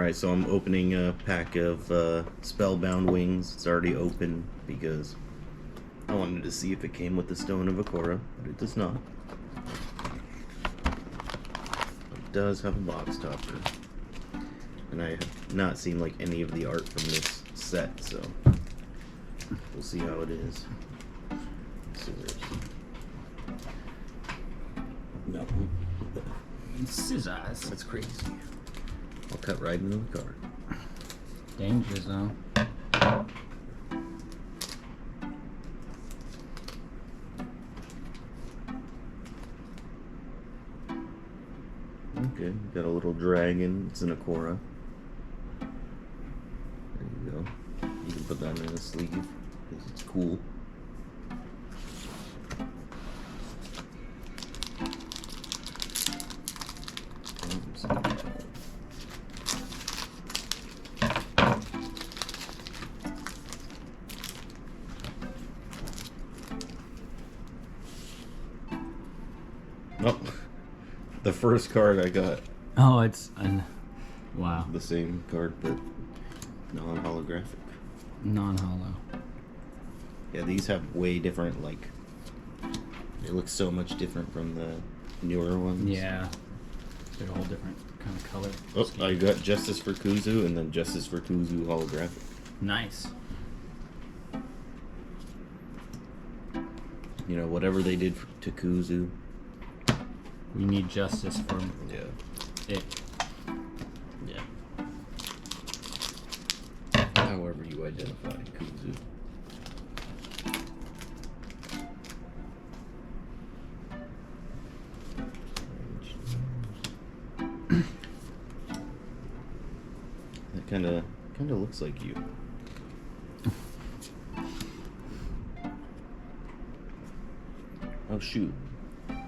Alright, so I'm opening a pack of spellbound wings. It's already open because I wanted to see if it came with the Stone of AKORA, but it does not. It does have a box topper. And I have not seen like any of the art from this set, so we'll see how it is. Scissors. No. Scissors. That's crazy. I'll cut right into the card. Danger zone. Okay, got a little dragon. It's an AKORA. There you go. You can put that in a sleeve because it's cool. Oh, the first card I got. Oh, it's wow. The same card, but non-holographic. Non-hollow. Yeah, these have way different, like, they look so much different from the newer ones. Yeah. They're a whole different kind of color. Oh, scheme. I got Justice for Kuzu and then Justice for Kuzu holographic. Nice. You know, whatever they did to Kuzu. We need justice for it. Yeah. However you identify Kuzu. That kind of looks like you. Oh shoot!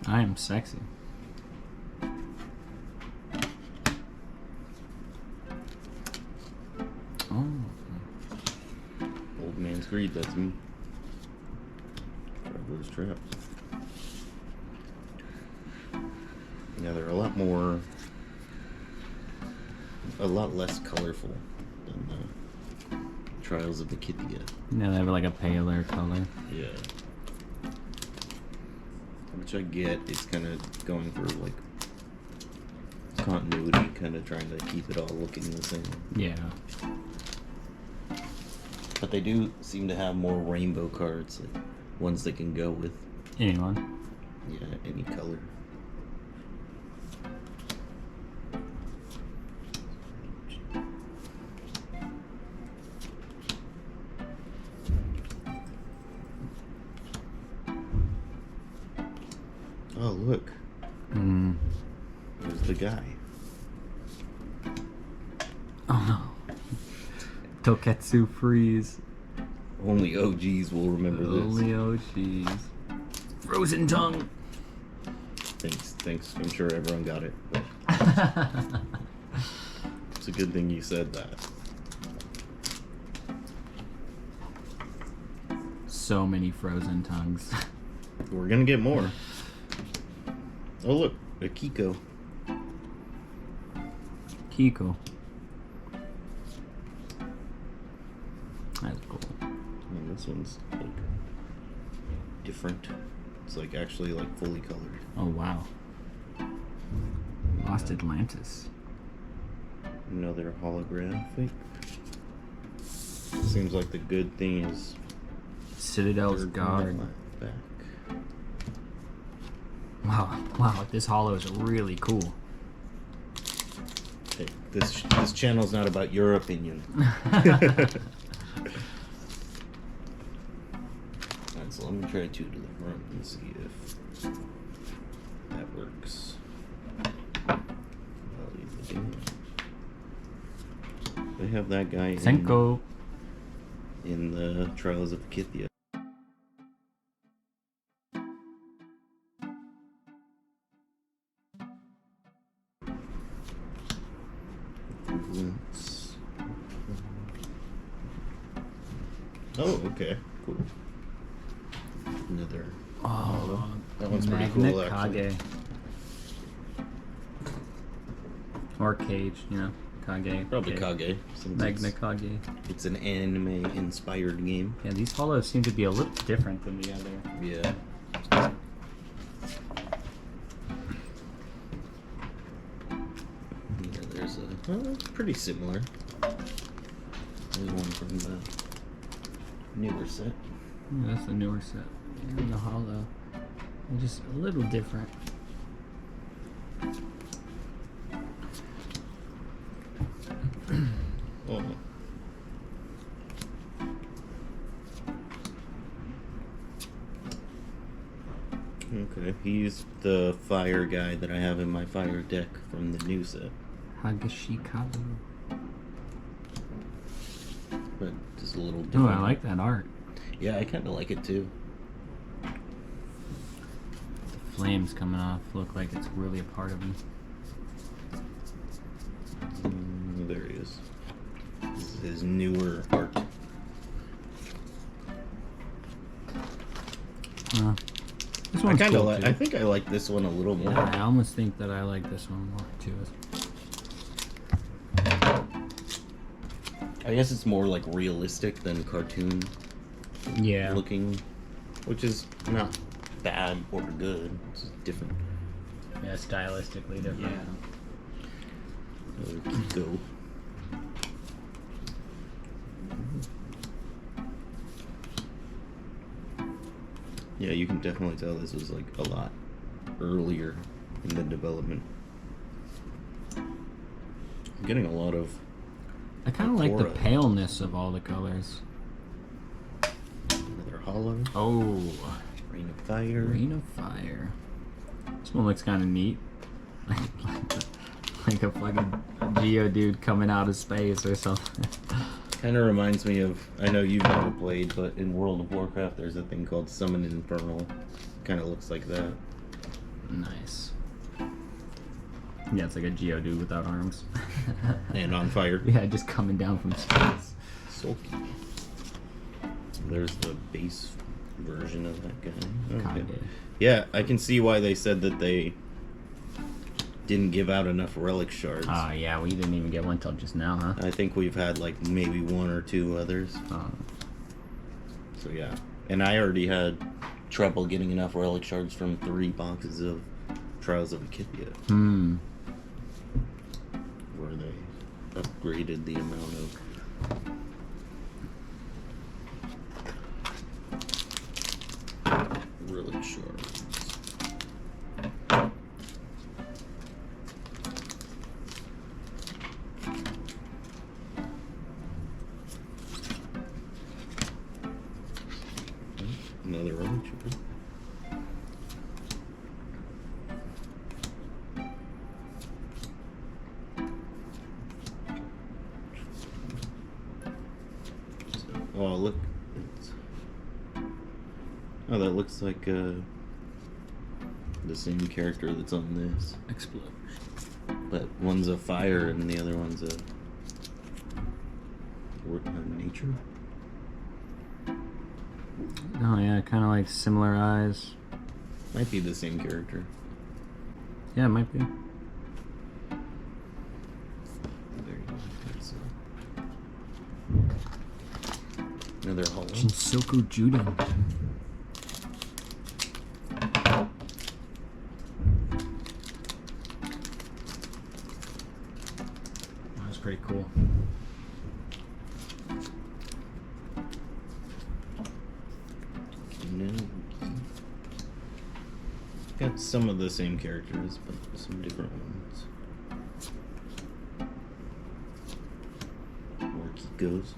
I am sexy. Oh. Old man's greed. That's me. Traveler's traps. Yeah, they're a lot less colorful than the Trials of the Kittia. Yeah, they have like a paler color. Yeah. Which I get. It's kind of going for like continuity, kind of trying to keep it all looking the same. Yeah. But they do seem to have more rainbow cards, like ones that can go with Anyone? yeah, any color. Oh, look. There's the guy. Oh no. Toketsu freeze. Only OGs will remember this. Only OGs. Frozen tongue. Thanks. I'm sure everyone got it. But it's a good thing you said that. So many frozen tongues. We're gonna get more. Oh look, a Kiko. Kiko. That's cool. And this one's like different. It's like actually like fully colored. Oh wow. Lost Atlantis. Another holographic. Seems like the good thing is Citadel's third Guard. one back. Wow, this hollow is really cool. Hey, this channel's not about your opinion. Alright, so let me try 2 to the front and see if that works. I'll leave the game. They have that guy Senko. in the Trials of Kittia. Oh, okay, cool. Another. Oh, that one's pretty Magna cool, actually. Kage. Or Cage, you know. Kage. Probably okay. Kage. Since Magna Kage. it's an anime-inspired game. Yeah, these hollows seem to be a little different than the other. Yeah. Yeah, there's a... Well, it's pretty similar. There's one from the newer set. Yeah, that's the newer set. And the hollow. They're just a little different. Oh. Okay, he's the fire guy that I have in my fire deck from the new set. Hagashikabu. But just a little Oh, different. I like that art. Yeah, I kind of like it too. The flames coming off look like it's really a part of him. There he is. This is his newer art. This I one's kind of cool like. too. I think I like this one a little more. Yeah, I almost think that I like this one more too. I guess it's more like realistic than cartoon Yeah. looking, which is not bad or good. It's just different. Yeah, stylistically different. Go. Yeah, you can definitely tell this was like a lot earlier in the development. I'm getting a lot of I kind of like the AKORA. paleness of all the colors. another hollow, Oh, rain of fire. Rain of Fire. This one looks kind of neat. Like a fucking Geodude coming out of space or something. Kind of reminds me of, I know you've never played, but in World of Warcraft there's a thing called Summon Infernal. Kind of looks like that. Nice. Yeah, it's like a Geodude without arms. And on fire. Yeah, just coming down from space. Sulky. There's the base version of that guy. Okay. Kage. Yeah, I can see why they said that they didn't give out enough relic shards. Oh, yeah, we didn't even get one till just now, huh? I think we've had like maybe one or two others. So yeah. And I already had trouble getting enough relic shards from 3 boxes of Trials of Akithia, where they upgraded the amount of relic shards. Another relic shard. Oh, look. Oh, that looks like the same character that's on this. Explode. But one's a fire and the other one's a nature. Oh, yeah, kind of like similar eyes. Might be the same character. Yeah, it might be. There you go. That's, another hollow. Shinsoku Juden. That was pretty cool. Got some of the same characters, but some different ones. More Kikos.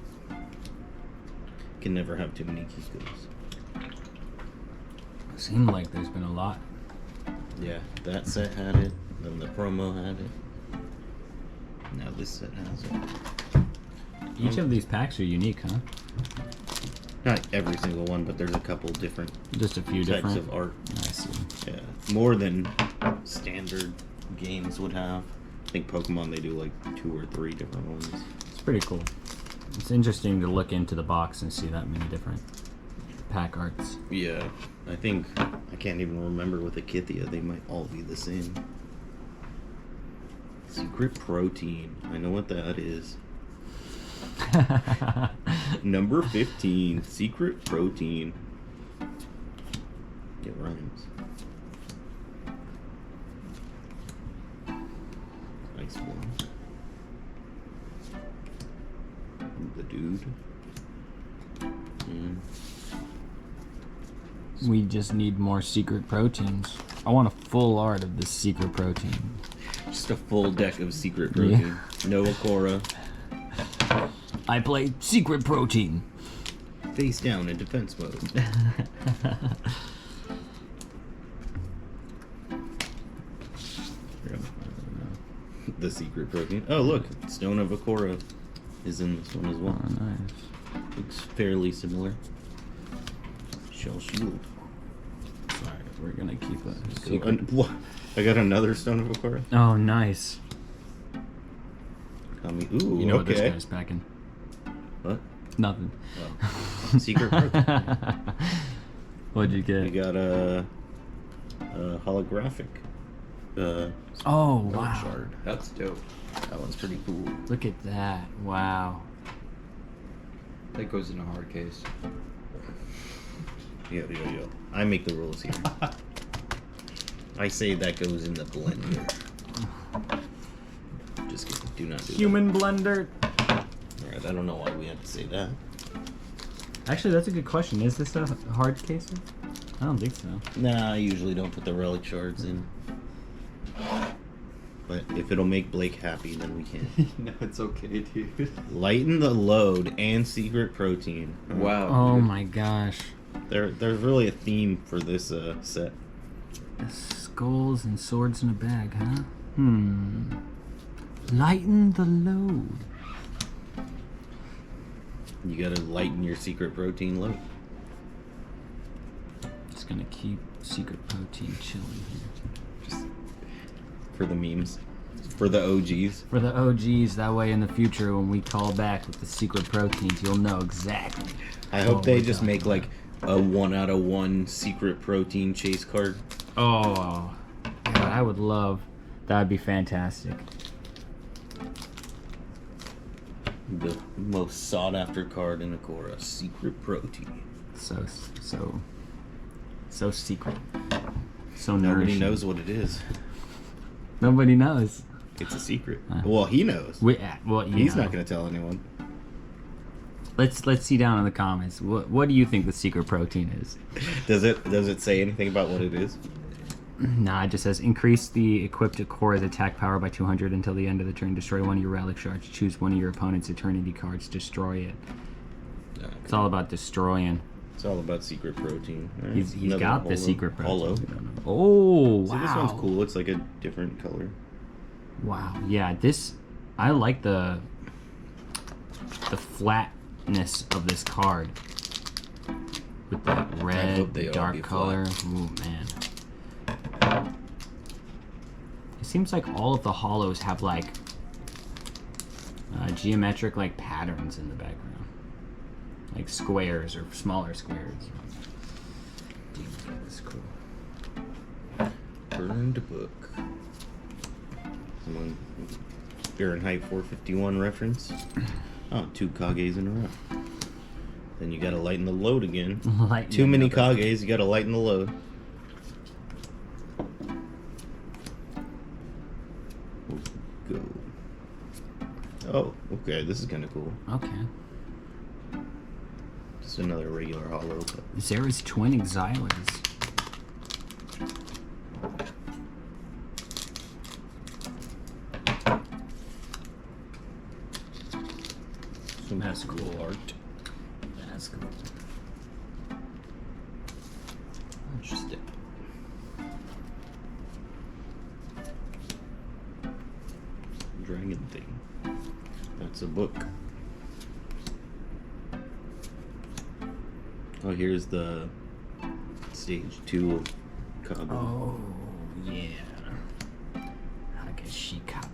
Can never have too many Kikos. It seemed like there's been a lot. Yeah, that set had it, then the promo had it. Now this set has it. Each of these packs are unique, huh? Not every single one, but there's a couple different Just a few types different. of art. I see. Yeah, more than standard games would have. I think Pokemon, they do like 2 or 3 different ones. It's pretty cool. It's interesting to look into the box and see that many different pack arts. Yeah, I think, I can't even remember with Akithia, they might all be the same. Secret protein. I know what that is. Number 15. Secret protein. It rhymes. Nice one. The dude. And We just need more secret proteins. I want a full art of this secret protein. just a full deck of secret protein. Yeah. No AKORA. I play secret protein. Face down in defense mode. The secret protein. Oh, look. Stone of AKORA is in this one as well. Oh, nice. Looks fairly similar. Shell shield. Sorry, we're gonna keep a So, secret. what? I got another Stone of AKORA. Oh, nice. Ooh, You know what this okay. guy's packing? What? Nothing. Oh. Secret protein. What'd you We get? got a holographic. Oh, relic wow. shard. That's dope. That one's pretty cool. Look at that. Wow. That goes in a hard case. Yo. I make the rules here. I say that goes in the blender. Just kidding. Do not do Human blender. that. Alright, I don't know why we have to say that. Actually, that's a good question. Is this a hard case? I don't think so. Nah, I usually don't put the relic shards in. But if it'll make Blake happy, then we can. No, it's okay, dude. Lighten the load and secret protein. Wow. Oh dude. my gosh. There's really a theme for this set. Skulls and swords in a bag, huh? Lighten the load. You gotta lighten your secret protein load. Just gonna keep secret protein chilling here. Just for the memes. For the OGs. For the OGs, that way in the future when we call back with the secret proteins, you'll know exactly. I hope what they we're just talking make like a 1/1 secret protein chase card. Oh, God, I would love. That'd be fantastic. The most sought after card in AKORA, secret protein. So secret. So Nobody nourishing. knows what it is. Nobody knows. It's a secret. Well, he knows. Well, you He's know. not gonna tell anyone. Let's see down in the comments. What do you think the secret protein is? Does it say anything about what it is? Nah, it just says increase the equipped AKORA's attack power by 200 until the end of the turn. Destroy one of your relic shards. Choose one of your opponent's eternity cards. Destroy it. It's all about destroying. It's all about secret protein. He's Another got the holo. secret protein. Holo. We don't know. Oh, wow. See, this one's cool. It's like a different color. Wow. Yeah, I like the flatness of this card with that hope red they all dark be color. Ooh, man. It seems like all of the holos have like geometric like patterns in the background, like squares or smaller squares. Dude, that's cool. Burned book. Someone Fahrenheit 451 reference. Oh, 2 Kages in a row. Then you gotta lighten the load again. Lighten Too it many up. Kages, you gotta lighten the load. Go. Oh, okay, this is kinda cool. Okay. Just another regular holo. But Zera's twin exilers. some That's cool cool. art. That's cool. Interesting. Dragon thing. That's a book. Oh, here's the stage 2 of Kabu. Oh, yeah. Hagashikabu.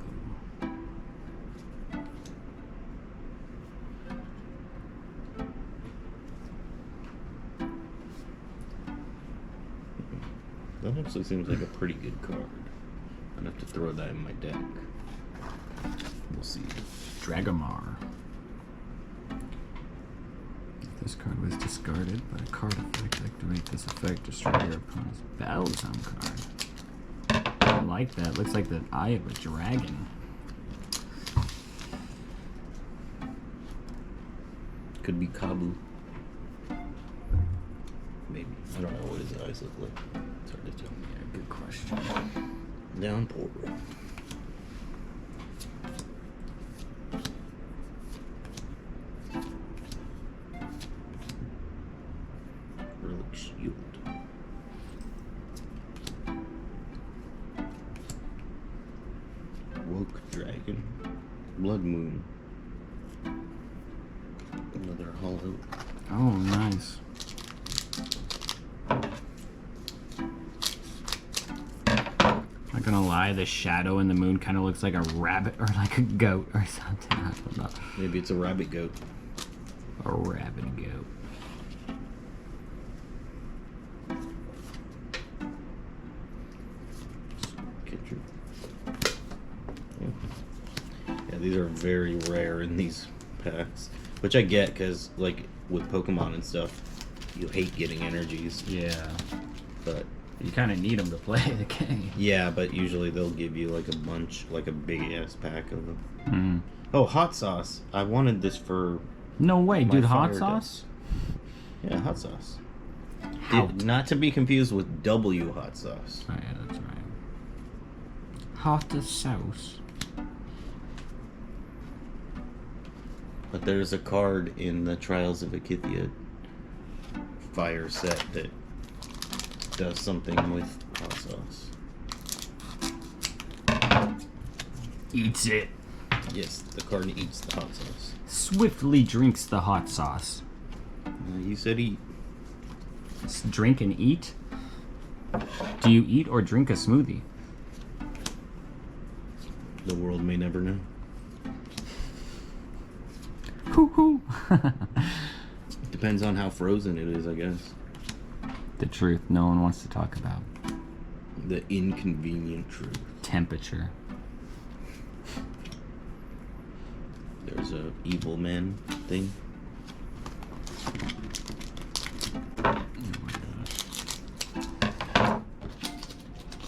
That actually seems like a pretty good card. I'd have to throw that in my deck. We'll see. Dragomar. This card was discarded by a card effect. Activate this effect. Destroy your opponent's battle zone card. I like that. Looks like the eye of a dragon. Could be Kabu. Maybe. I don't know what his eyes look like. It's hard to tell. Yeah, good question. Downpour. Relic Shield. Woke Dragon. Blood Moon. Another hollow. Oh, nice. Not gonna lie, the shadow in the moon kind of looks like a rabbit or like a goat or something. I don't know. Maybe it's a rabbit goat. A rabbit goat. Yeah, these are very rare in these packs, which I get because, like, with Pokemon and stuff, you hate getting energies. Yeah. But You kind of need them to play the game. yeah, but usually they'll give you like a bunch, like a big ass pack of them. Mm. Oh, hot sauce! I wanted this for No way, my dude. Hot fire sauce? Yeah, hot sauce. How? Not to be confused with W hot sauce. Oh, yeah, that's right. Hot sauce. But there's a card in the Trials of Akithia fire set that does something with hot sauce. Eats it. Yes, the card eats the hot sauce. Swiftly drinks the hot sauce. You said eat. Drink and eat? Do you eat or drink a smoothie? The world may never know. Hoo-hoo. Depends on how frozen it is, I guess. The truth no one wants to talk about. The inconvenient truth. Temperature. There's a evil man thing.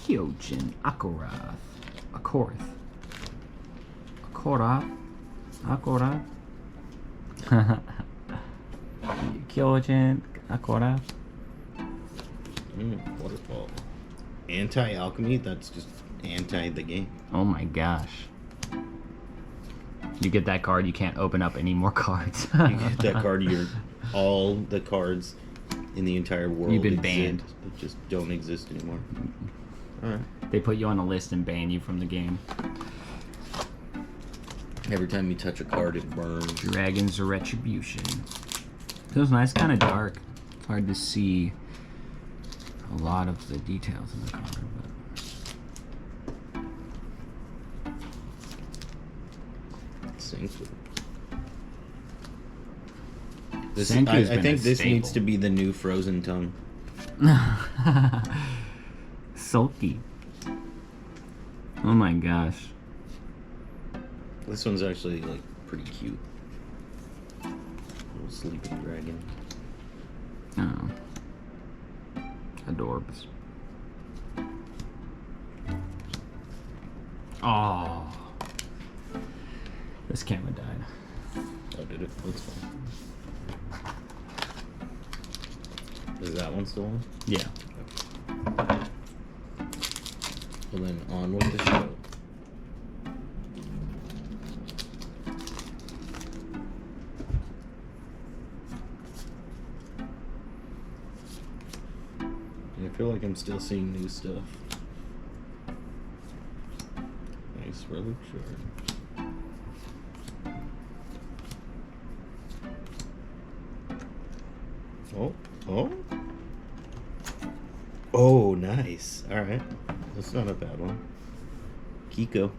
Kyojin AKORA. AKORA. Kyojin AKORA. Waterfall. Anti-alchemy? That's just anti the game. Oh my gosh. You get that card, you can't open up any more cards. You get that card, all the cards in the entire world You've been banned. That just don't exist anymore. Alright. They put you on a list and ban you from the game. Every time you touch a card, it burns. Dragon's Retribution. Feels nice, kind of dark. It's hard to see a lot of the details in the card. Senku. Senku's I been think a this staple. needs to be the new Frozen Tongue. Sulky. Oh my gosh. This one's actually like pretty cute. Little sleeping dragon. Oh. Adorbs. Oh. This camera died. Oh, did it? That's fine. Is that one still on? Yeah. Well then, on with the show. I feel like I'm still seeing new stuff. Nice relic shard. Oh. Oh, nice. Alright. That's not a bad one. Kiko.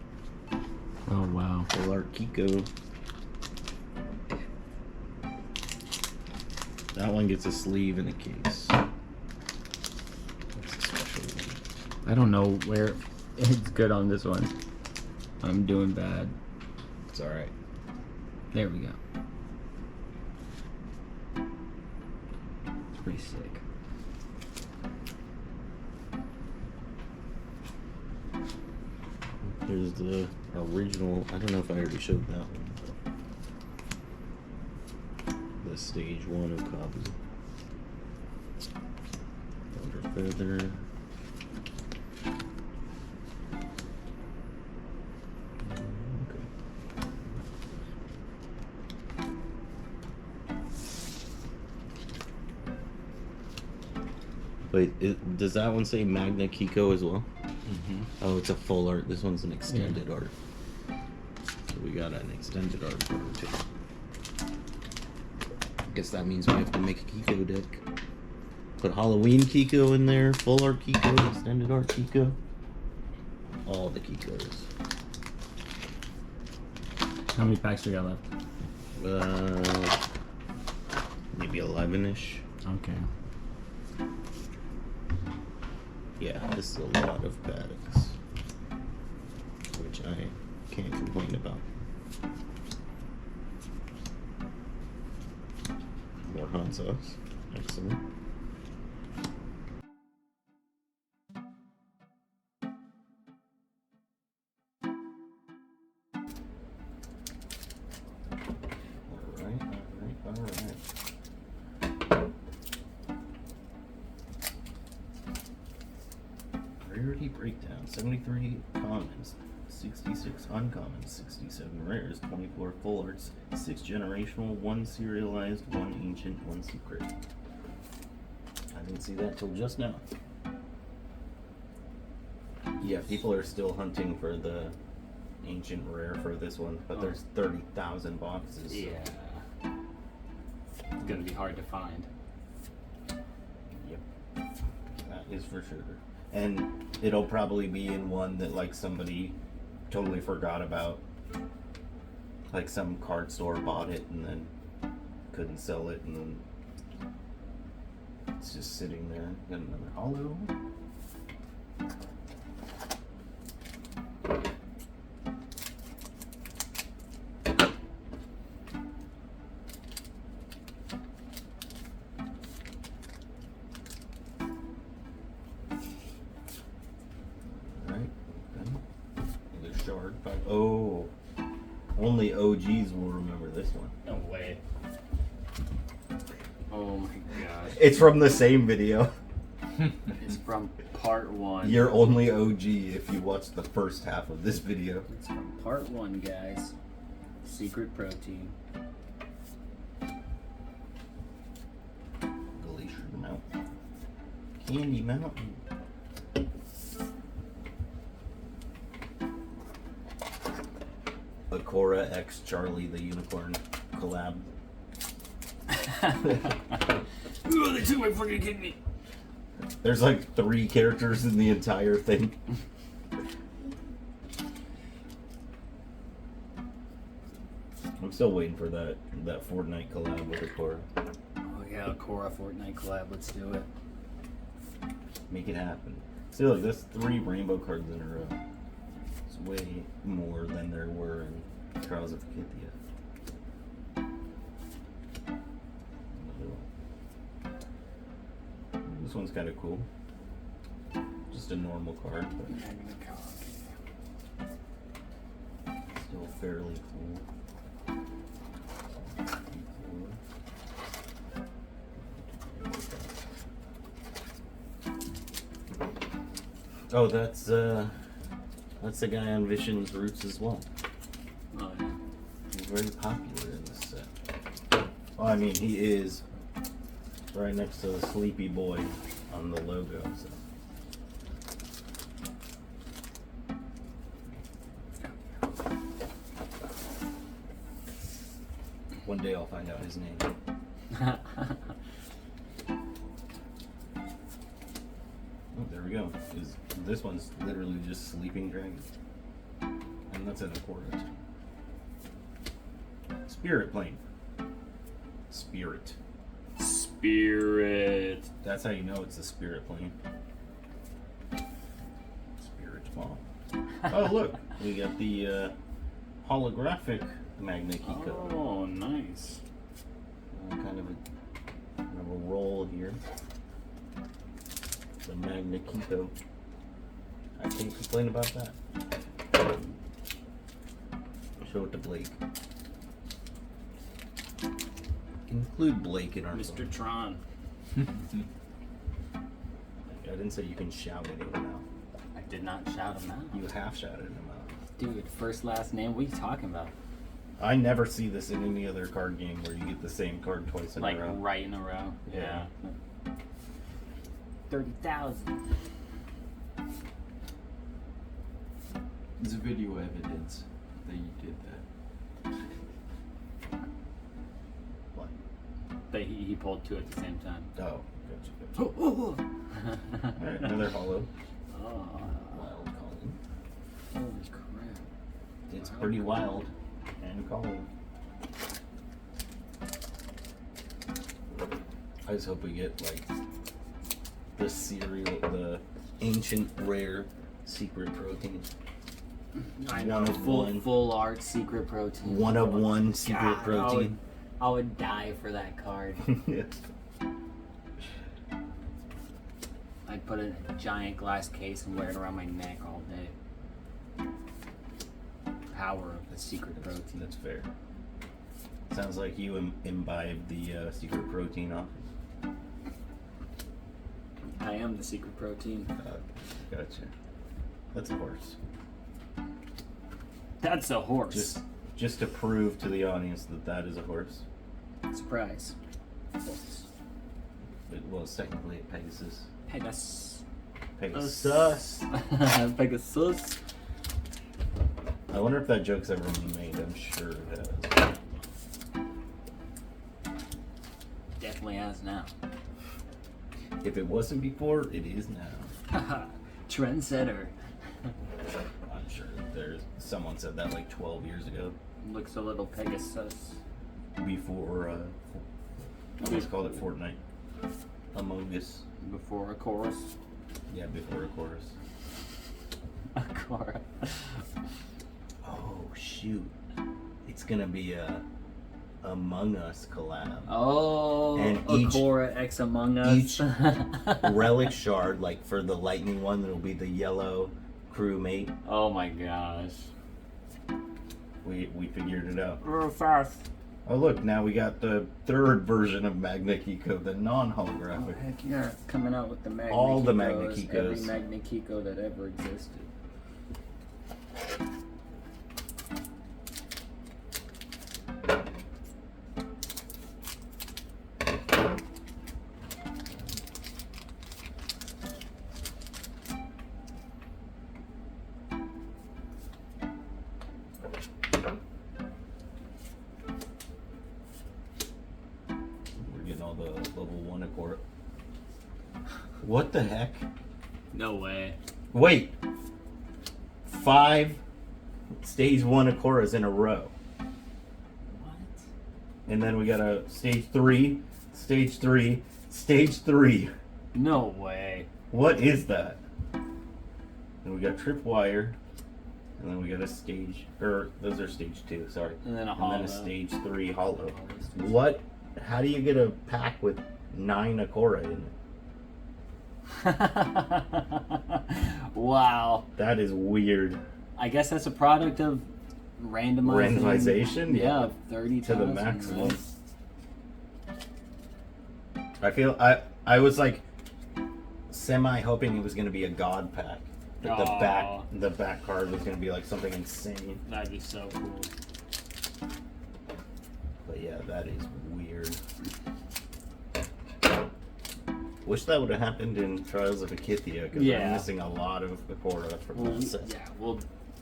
Oh wow. Full art Kiko. That one gets a sleeve and a case. That's a special one. I don't know where it's good on this one. I'm doing bad. It's alright. There we go. It's pretty sick. Here's the original. I don't know if I already showed that one. The stage 1 of Kabu. Thunder Feather. Wait, does that one say Magna Kiko as well? Mm-hmm. Oh, it's a full art. This one's an extended art. So we got an extended art for her too. Guess that means we have to make a Kiko deck. Put Halloween Kiko in there, full art Kiko, extended art Kiko. All the Kikos. How many packs we got left? Maybe 11-ish. Okay. Yeah, this is a lot of paddocks, which I can't complain about. More hot sauce. Excellent. Alright. Rarity breakdown: 73 commons, 66 uncommons, 67 rares, 24 full arts, 6 generational, 1 serialized, 1 ancient, 1 secret. I didn't see that till just now. Yeah, people are still hunting for the ancient rare for this one, but there's 30,000 boxes. So. Yeah. It's gonna be hard to find. Yep. That is for sure. And it'll probably be in one that like somebody totally forgot about. Like some card store bought it and then couldn't sell it, and then it's just sitting there. Got another hollow. Shard. Oh, only OGs will remember this one. No way. Oh my gosh. It's from the same video. It's from part 1. You're only OG if you watched the first half of this video. It's from part 1, guys. Secret protein. Glacier Mountain. Candy Mountain. AKORA X Charlie the Unicorn collab. Ooh, they took my freaking kidney. There's like 3 characters in the entire thing. I'm still waiting for that Fortnite collab with AKORA. Oh yeah, AKORA Fortnite collab. Let's do it. Make it happen. See, look, that's 3 rainbow cards in a row. It's way more than there were in Trials of Pythia. This one's kind of cool. Just a normal card, but still fairly cool. Oh, that's the guy on Vision's Roots as well. Oh yeah. He's very popular in this set. Well, I mean, he is right next to the Sleepy Boy on the logo. So. One day I'll find out his name. Oh, there we go. This one's literally just Sleeping Dragon. And that's an AKORA. Spirit Plane. Spirit. Spirit. That's how you know it's a Spirit Plane. Spirit Ball. Oh, look. We got the holographic Magnikiko. Oh, nice. Kind of a roll here. The Magnikiko. I can't complain about that. Show it to Blake. Include Blake in our Mr. Tron. I didn't say you can shout anyone out. I did not shout him out. You half shouted him out. Dude, first, last name, what are you talking about? I never see this in any other card game where you get the same card twice in a row. Like, right in a row. Yeah. 30,000. There's video evidence that you did that. What? But he pulled two at the same time. Oh, gotcha. Alright, another hollow. Oh, Wild calling. holy crap. It's pretty wild and calling. I just hope we get like the cereal, the ancient rare secret protein. I know, One of one. full art secret protein. One of one secret God, protein. I would die for that card. I'd put it in a giant glass case and wear it around my neck all day. Power of the secret protein. That's fair. Sounds like you imbibe the secret protein off. I am the secret protein. Gotcha. That's a horse. That's a horse. Just to prove to the audience that that is a horse. Surprise. Horse. Well, it's technically a Pegasus. Pegasus. Pegasus. Pegasus. I wonder if that joke's ever been made. I'm sure it has. Definitely has now. If it wasn't before, it is now. Trendsetter. I'm sure someone said that like 12 years ago. Looks a little Pegasus. Before, I always called it Fortnite. Among Us. Before a chorus. Yeah, before a chorus. AKORA. Oh, shoot. It's gonna be a Among Us collab. Oh, And AKORA X Among Us. each relic shard, like for the lightning one, it'll be the yellow crewmate. Oh my gosh. We figured it out. Real fast. Oh look, now we got the third version of Magnikiko, the Oh, non-holographic. heck yeah. Coming out with the Magnikikos. All the Every Magnikikos. Magnikiko that ever existed. We're getting all the level 1 AKORA. What the heck? No way. Wait! 5 stage 1 AKORAs in a row. What? And then we got a stage 3, stage 3, stage 3. No way. What is that? And we got tripwire. And then we got a stage, or those are stage 2, sorry. And then a And hollow. then a stage 3 hollow. What? How do you get a pack with 9 AKORA in it? Wow. That is weird. I guess that's a product of Randomization? Yeah, 30 To the maximum. I was like semi hoping it was gonna be a god pack. That Aw. the back card was gonna be like something insane. That'd be so cool. But yeah, that is weird. Wish that would have happened in Trials of Akithia, because Yeah. I'm missing a lot of AKORA from that set.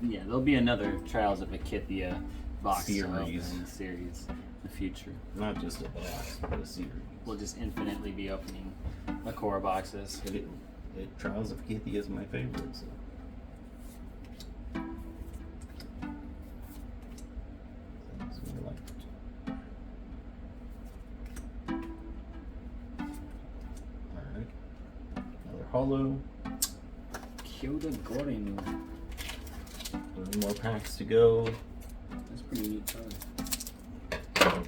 Yeah, there'll be another Trials of Akithia box Series. opening series in the future. Not just a box, but a series. We'll just infinitely be opening AKORA boxes. Trials of Akithia is my favorite. So. That's what I liked. Alright. Another hollow. Kyoto Gorinu. 3 more packs to go. That's pretty neat color.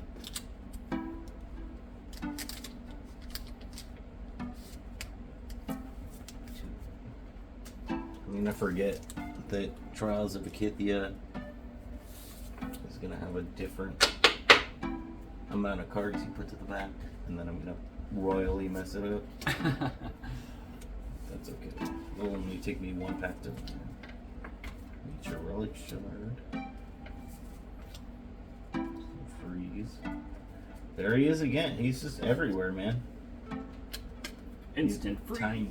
I'm gonna forget that Trials of Akithia is gonna have a different amount of cards you put to the back, and then I'm gonna royally mess it up. That's okay. It'll only take me one pack to meet your relic shard. Freeze. There he is again. He's just everywhere, man. Instant He's freeze. tiny.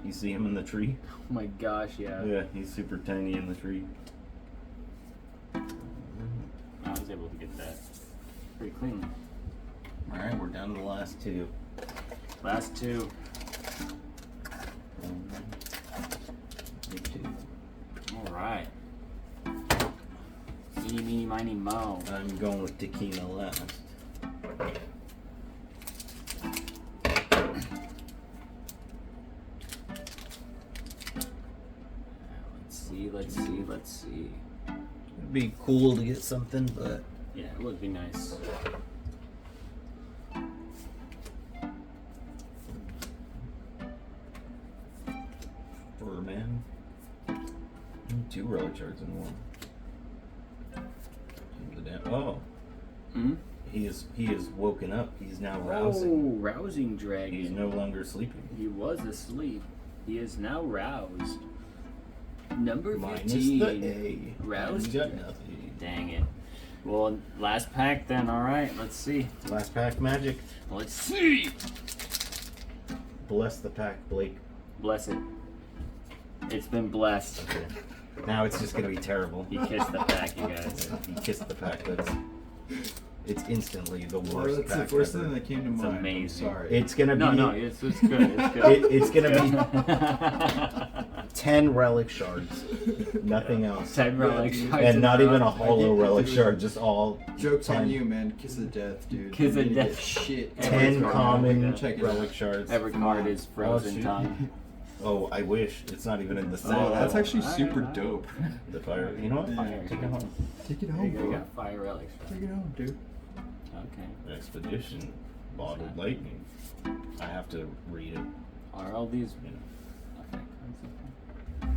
You see him in the tree? Oh my gosh, yeah. Yeah, he's super tiny in the tree. I was able to get that pretty cleanly. Alright, we're down to the last two. Last two. Big two. Alright. Eeny, meeny, miny, mo. I'm going with Tequila last. Let's see, let's see. It'd be cool to get something, but Yeah, it would be nice. Furman. 2 relic shards in one. Oh, Hmm? he is woken up. He's now rousing. Oh, rousing dragon. He's no longer sleeping. He was asleep. He is now roused. Number 15. Minus the A. Roused. You got nothing. Dang it. Well, last pack then. All right, let's see. Last pack magic. Let's see. Bless the pack, Blake. Bless it. It's been blessed. Okay. Now it's just gonna be terrible. He kissed the pack, you guys. He kissed the pack. It's instantly the Well, worst that's the pack first ever. thing that came to mind. amazing. I'm sorry. It's gonna be. No, it's good. It's good. It's gonna be 10 relic shards. Nothing else. 10 relic dude. shards And in not a even row. a hollow I get relic to shard, just all Joke's 10. on you, man. Kiss of death, dude. Kiss You of need to death. get Shit. 10 Every common card. Check it relic out. shards. Every card is frozen shoot. tongue. Oh, I wish. It's not even in the set. Oh, that's actually Alright, super alright. dope. The fire. You know what? Yeah. Take it home. Take it There home, you go. You bro. got fire relics. Take it home, dude. Okay. Expedition. Bottled lightning. I have to read it. Are all these You know. okay cards?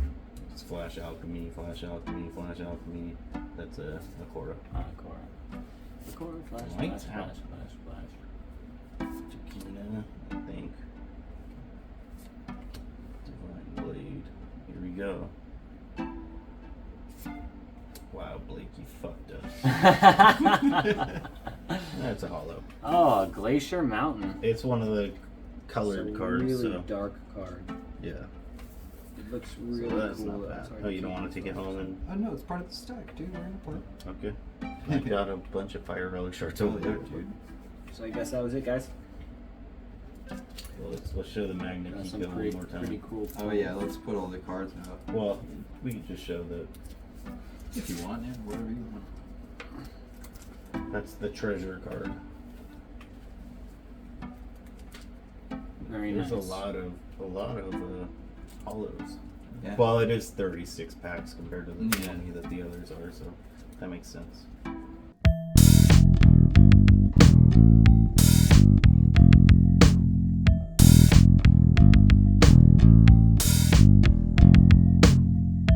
It's flash alchemy, flash alchemy, flash alchemy. That's a AKORA. AKORA. AKORA, flash, Lights flash, out. flash, flash, flash. Tequila, I think. Divine Blade. Here we go. Wow, Blake, you fucked us. That's a hollow. Oh, Glacier Mountain. It's one of the colored It's a cards, really so dark card. yeah. It looks So really that's cool. not though. bad. It's hard Oh, to you don't keep. want to take it home and Oh no, it's part of the stack, dude. We're gonna play. okay. I've got a bunch of fire relic shards over there. dude. So I guess that was it, guys. Well, let's show the magnet Got keep some going pretty, one more time. pretty cool. Oh yeah, let's put all the cards out. Well, we can just show that If you want, yeah, whatever you want. that's the treasure card. Very There's nice. a lot of hollows. Yeah. Well, it is 36 packs compared to the Yeah. 20 that the others are, so that makes sense.